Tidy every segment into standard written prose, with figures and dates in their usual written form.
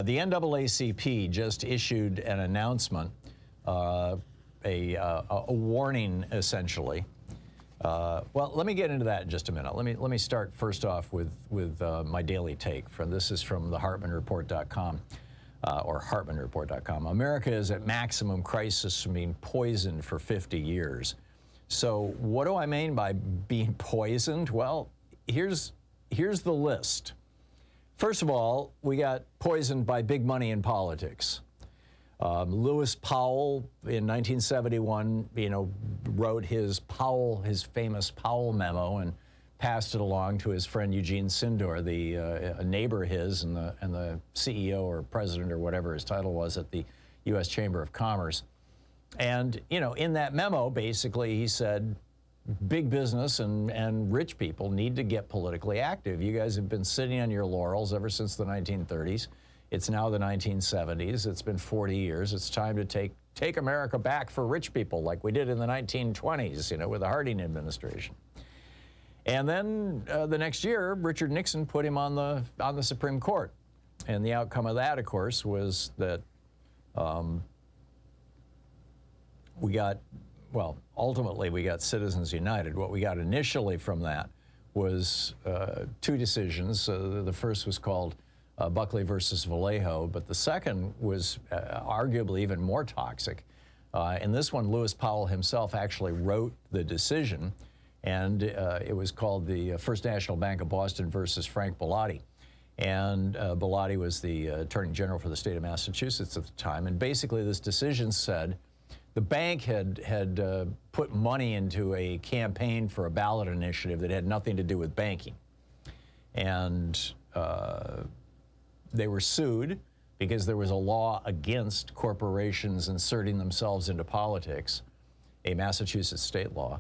The NAACP just issued an announcement, a warning, essentially. Well, let me get into that in just a minute. Let me start first off with my daily take. This is from the HartmannReport.com or HartmannReport.com. America is at maximum crisis from being poisoned for 50 years. So what do I mean by being poisoned? Well, here's the list. First of all, we got poisoned by big money in politics. Lewis Powell in 1971, wrote his famous Powell memo and passed it along to his friend Eugene Sindor, a neighbor of his and the CEO or president or whatever his title was at the U.S. Chamber of Commerce. And, in that memo, basically, he said, big business and rich people need to get politically active. You guys have been sitting on your laurels ever since the 1930s. It's now the 1970s. It's been 40 years. It's time to take America back for rich people like we did in the 1920s, with the Harding administration. And then the next year, Richard Nixon put him on the Supreme Court. And the outcome of that, of course, was that ultimately we got Citizens United. What we got initially from that was two decisions. The first was called Buckley versus Vallejo, but the second was arguably even more toxic. In this one, Lewis Powell himself actually wrote the decision, and it was called the First National Bank of Boston versus Frank Bellotti. And Bellotti was the Attorney General for the state of Massachusetts at the time, and basically this decision said the bank had put money into a campaign for a ballot initiative that had nothing to do with banking. And they were sued because there was a law against corporations inserting themselves into politics, a Massachusetts state law.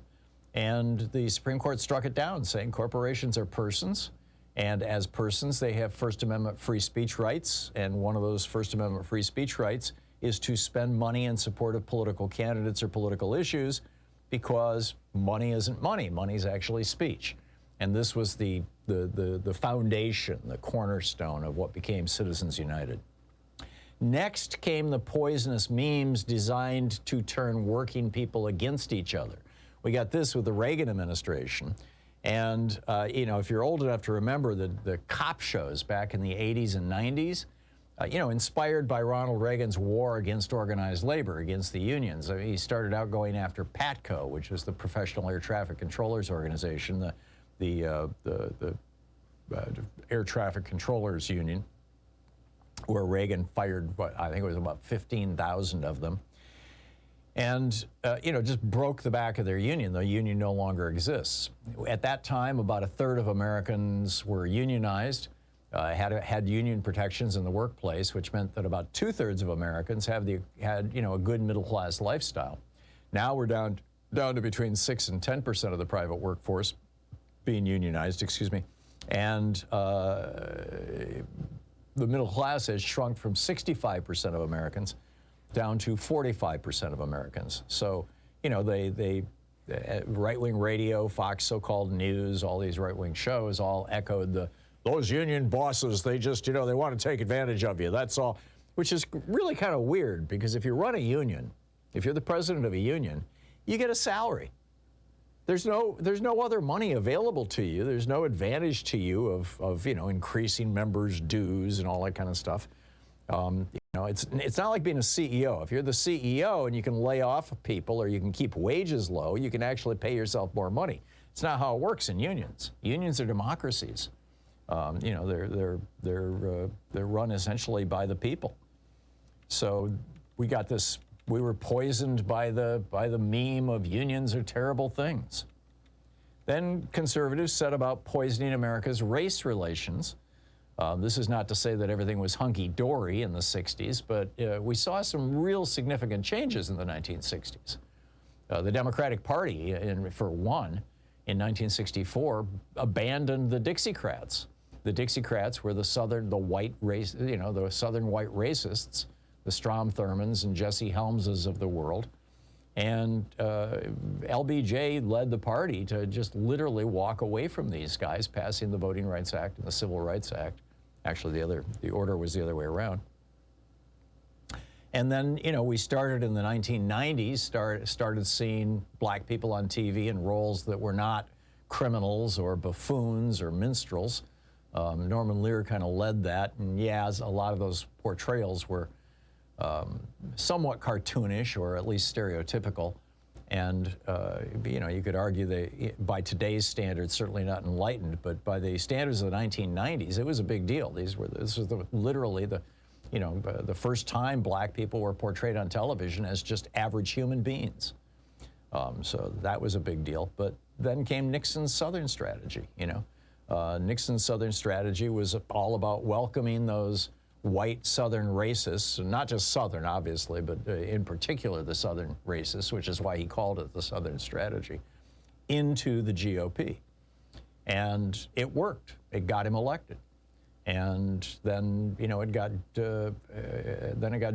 And the Supreme Court struck it down, saying corporations are persons, and as persons, they have First Amendment free speech rights, and one of those First Amendment free speech rights is to spend money in support of political candidates or political issues, because money isn't money. Money is actually speech. And this was the foundation, the cornerstone of what became Citizens United. Next came the poisonous memes designed to turn working people against each other. We got this with the Reagan administration. And, if you're old enough to remember the cop shows back in the 80s and 90s, inspired by Ronald Reagan's war against organized labor, against the unions. I mean, he started out going after PATCO, which was the Professional Air Traffic Controllers Organization, the Air Traffic Controllers Union, where Reagan fired, I think it was about 15,000 of them. And, just broke the back of their union. The union no longer exists. At that time, about a third of Americans were unionized, had union protections in the workplace, which meant that about 2/3 of Americans had a good middle-class lifestyle. Now we're down to between 6 and 10% of the private workforce being unionized, and the middle class has shrunk from 65% of Americans down to 45% of Americans. So, they right-wing radio, Fox so-called news, all these right-wing shows all echoed those union bosses, they just, they want to take advantage of you, that's all, which is really kind of weird, because if you run a union, if you're the president of a union, you get a salary. There's no other money available to you. There's no advantage to you of increasing members' dues and all that kind of stuff. It's not like being a CEO. If you're the CEO and you can lay off people or you can keep wages low, you can actually pay yourself more money. It's not how it works in unions. Unions are democracies. They're run essentially by the people. So we got this. We were poisoned by the meme of unions are terrible things. Then conservatives set about poisoning America's race relations. This is not to say that everything was hunky-dory in the 60s, but we saw some real significant changes in the 1960s. The Democratic Party, for one, in 1964, abandoned the Dixiecrats. The Dixiecrats were the Southern white racists, the Strom Thurmonds and Jesse Helmses of the world. And LBJ led the party to just literally walk away from these guys, passing the Voting Rights Act and the Civil Rights Act. Actually, the order was the other way around. And then, you know, we started in the 1990s, started seeing black people on TV in roles that were not criminals or buffoons or minstrels. Norman Lear kind of led that, and yeah, a lot of those portrayals were somewhat cartoonish or at least stereotypical. And, you know, you could argue that by today's standards, certainly not enlightened, but by the standards of the 1990s, it was a big deal. This was literally the, you know, the first time black people were portrayed on television as just average human beings. So that was a big deal. But then came Nixon's Southern strategy, you know. Nixon's Southern strategy was all about welcoming those white Southern racists, not just Southern, obviously, but in particular the Southern racists, which is why he called it the Southern strategy, into the GOP. And it worked. It got him elected. And then, you know, it got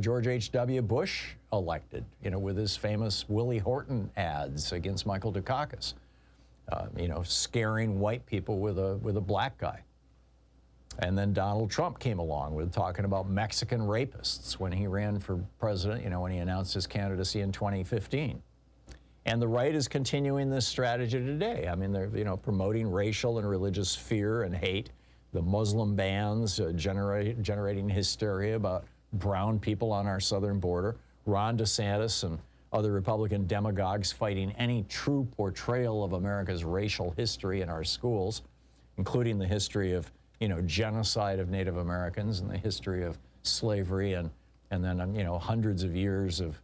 George H.W. Bush elected, you know, with his famous Willie Horton ads against Michael Dukakis, you know, scaring white people with a black guy. And then Donald Trump came along with talking about Mexican rapists when he ran for president, you know, when he announced his candidacy in 2015. And the right is continuing this strategy today. I mean, they're, you know, promoting racial and religious fear and hate. The Muslim bans generating hysteria about brown people on our southern border. Ron DeSantis and other Republican demagogues fighting any true portrayal of America's racial history in our schools, including the history of, you know, genocide of Native Americans and the history of slavery and then, you know, hundreds of years of,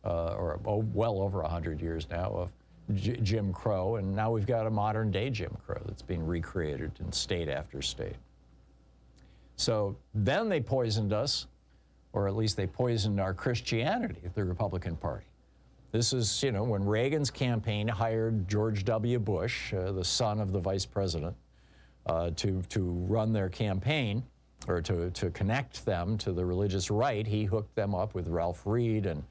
well over 100 years now of Jim Crow, and now we've got a modern day Jim Crow that's being recreated in state after state. So then they poisoned us, or at least they poisoned our Christianity, the Republican Party. This is, you know, when Reagan's campaign hired George W. Bush, the son of the vice president, to run their campaign, or to connect them to the religious right. He hooked them up with Ralph Reed and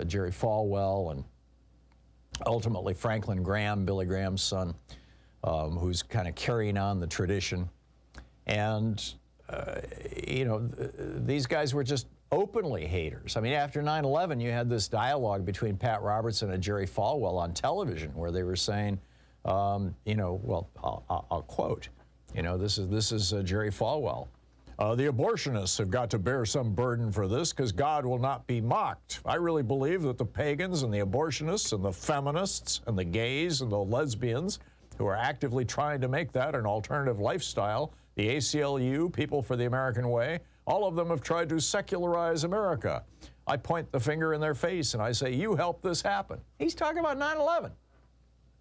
Jerry Falwell, and ultimately Franklin Graham, Billy Graham's son, who's kind of carrying on the tradition. And, you know, these guys were just openly haters. I mean, after 9/11, you had this dialogue between Pat Robertson and Jerry Falwell on television where they were saying, you know, well, I'll quote, you know, this is Jerry Falwell. The abortionists have got to bear some burden for this because God will not be mocked. I really believe that the pagans and the abortionists and the feminists and the gays and the lesbians who are actively trying to make that an alternative lifestyle, the ACLU, People for the American Way, all of them have tried to secularize America. I point the finger in their face and I say, you helped this happen. He's talking about 9/11,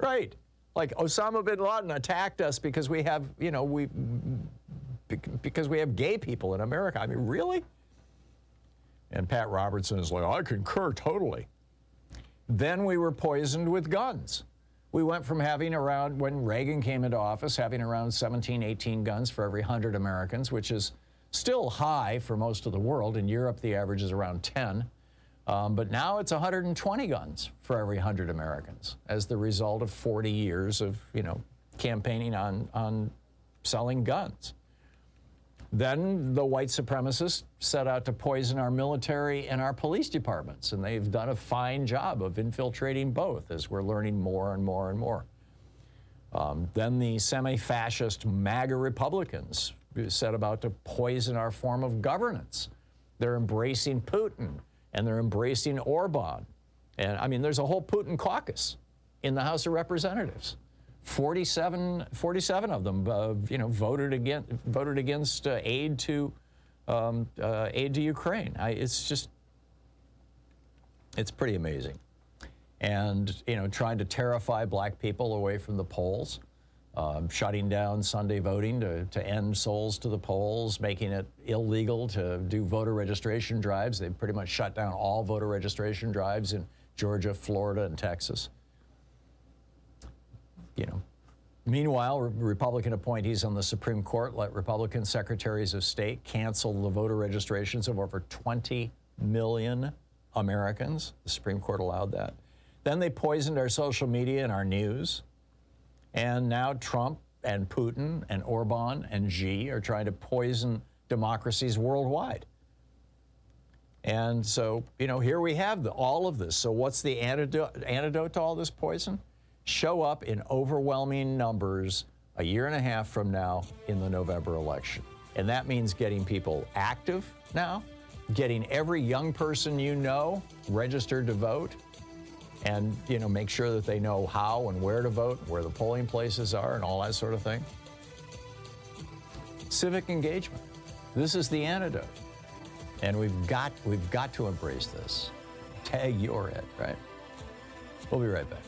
right? Like Osama bin Laden attacked us because we have, you know, because we have gay people in America. I mean, really? And Pat Robertson is like, I concur totally. Then we were poisoned with guns. We went from having around, when Reagan came into office, having around 17, 18 guns for every 100 Americans, which is still high for most of the world. In Europe, the average is around 10. But now it's 120 guns for every 100 Americans as the result of 40 years of, you know, campaigning on selling guns. Then the white supremacists set out to poison our military and our police departments, and they've done a fine job of infiltrating both, as we're learning more and more and more. Then the semi-fascist MAGA Republicans set about to poison our form of governance. They're embracing Putin, and they're embracing Orban. And I mean, there's a whole Putin caucus in the House of Representatives. 47 of them, you know, voted against aid to Ukraine. It's pretty amazing. And, you know, trying to terrify black people away from the polls, shutting down Sunday voting to end souls to the polls, making it illegal to do voter registration drives. They pretty much shut down all voter registration drives in Georgia, Florida, and Texas. You know, meanwhile, Republican appointees on the Supreme Court let Republican secretaries of state cancel the voter registrations of over 20 million Americans. The Supreme Court allowed that. Then they poisoned our social media and our news. And now Trump and Putin and Orban and Xi are trying to poison democracies worldwide. And so, you know, here we have all of this. So what's the antidote to all this poison? Show up in overwhelming numbers a year and a half from now in the November election. And that means getting people active now, getting every young person you know registered to vote, and, you know, make sure that they know how and where to vote, where the polling places are, and all that sort of thing. Civic engagement. This is the antidote. And we've got to embrace this. Tag, you're it, right? We'll be right back.